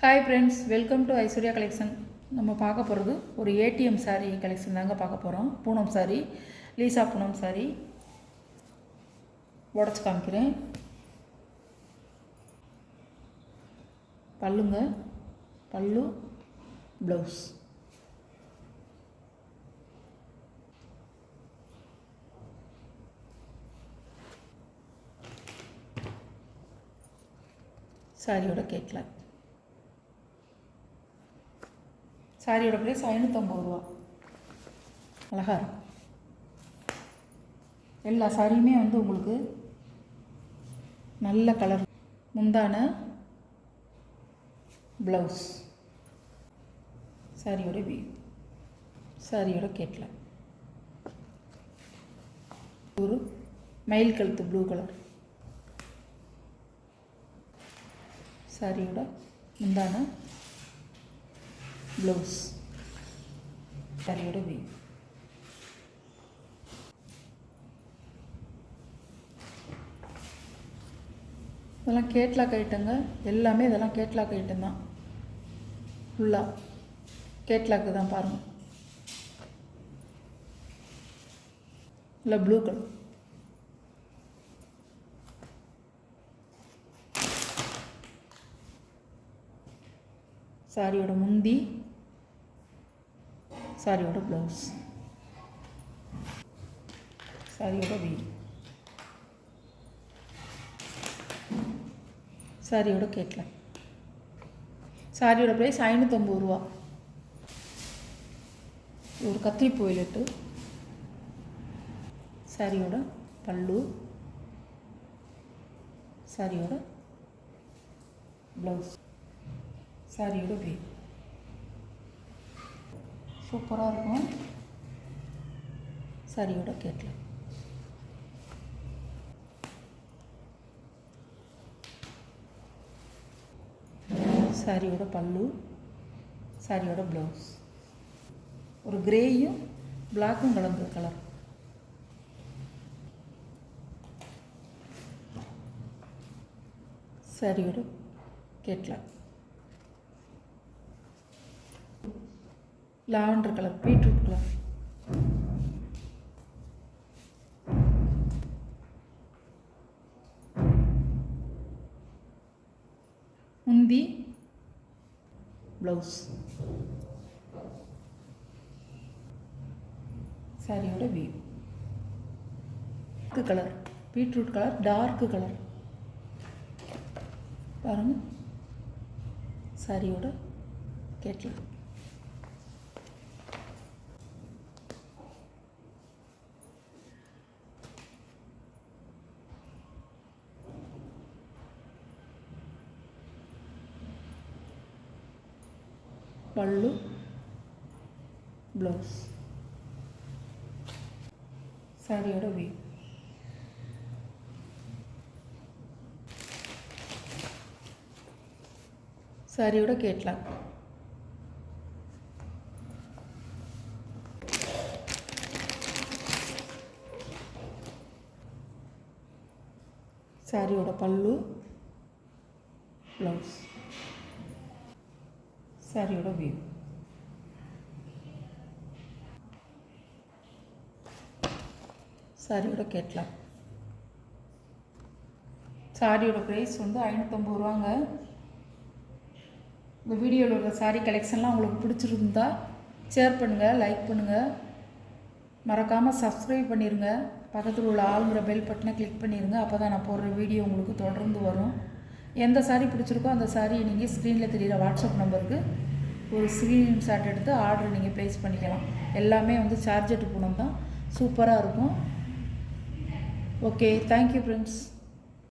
Hi friends, welcome to Aishwarya collection. நம்ம பார்க்க போகிறது ஒரு ஏடிஎம் சாரீ கலெக்ஷன் தாங்க பார்க்க போகிறோம். பூனம் சாரீ, லீசா பூனம் சாரீ உடச்சி காமிக்கிறேன். பல்லுங்க, பல்லு, ப்ளவுஸ். சாரியோட கேட்கலாம். சாரியோட ப்ரைஸ் 550 ரூபா. அழகாக இருக்கும். எல்லா சாரியுமே உங்களுக்கு நல்ல கலர். முந்தான ப்ளவுஸ். சாரியோட சாரியோட கேட்கலாம். ஒரு மயில் கழுத்து ப்ளூ கலர். சாரியோட முந்தான ப்ளவுஸ். சாரியோட இதெல்லாம் கேட்லாக் ஐட்டங்க. எல்லாமே இதெல்லாம் கேட்லாக் ஐட்டம் தான். ஃபுல்லாக கேட்லாக்கு தான் பாருங்கள். இல்லை ப்ளூ கலர். சாரியோட முந்தி, சாரியோட ப்ளவுஸ், சாரியோட சாரியோட கேட்கலாம். சாரியோட ப்ரைஸ் 550 ரூபா. ஒரு கத்திரிப்பூ இலட்டு. சாரியோட பல்லு, சாரியோட ப்ளவுஸ், சாரியோட சூப்பராக இருக்கும். சாரியோட கேட்கலாம். சாரியோட பல்லு, சாரியோட ப்ளவுஸ். ஒரு கிரேயும் பிளாக்கும் கலந்த கலர். சாரியோட கேட்கலாம். Lavender colour, beetroot colour. முந்தி, ப்ளவுஸ். சாரியோட colour, beetroot colour, dark colour பாருங்க. சாரியோட கேட்கலாம். பல்லு, ப்ளவுஸ். சாரியோட சாரியோட கேட்கலாம். சாரியோட பல்லு, ப்ளவுஸ், சாரியோட சாரியோட கேட்கலாம். சாரியோட ப்ரைஸ் 550 ரூபாங்க. இந்த வீடியோவில் உள்ள சாரீ கலெக்ஷன்லாம் உங்களுக்கு பிடிச்சிருந்தா ஷேர் பண்ணுங்கள், லைக் பண்ணுங்கள், மறக்காமல் சப்ஸ்கிரைப் பண்ணிடுங்க. பக்கத்தில் உள்ள ஆளுங்கிற பெல் பட்டனை கிளிக் பண்ணிடுங்க. அப்போ தான் நான் போடுற வீடியோ உங்களுக்கு தொடர்ந்து வரும். எந்த சாரீ பிடிச்சிருக்கோ அந்த சாரியை நீங்கள் ஸ்க்ரீனில் தெரிகிற வாட்ஸ்அப் நம்பருக்கு ஒரு ஸ்க்ரீன்ஷாட் எடுத்து ஆர்டர் நீங்கள் ப்ளேஸ் பண்ணிக்கலாம். எல்லாமே சார்ஜெட் பூனம் தான். சூப்பராக இருக்கும். Okay, thank you friends.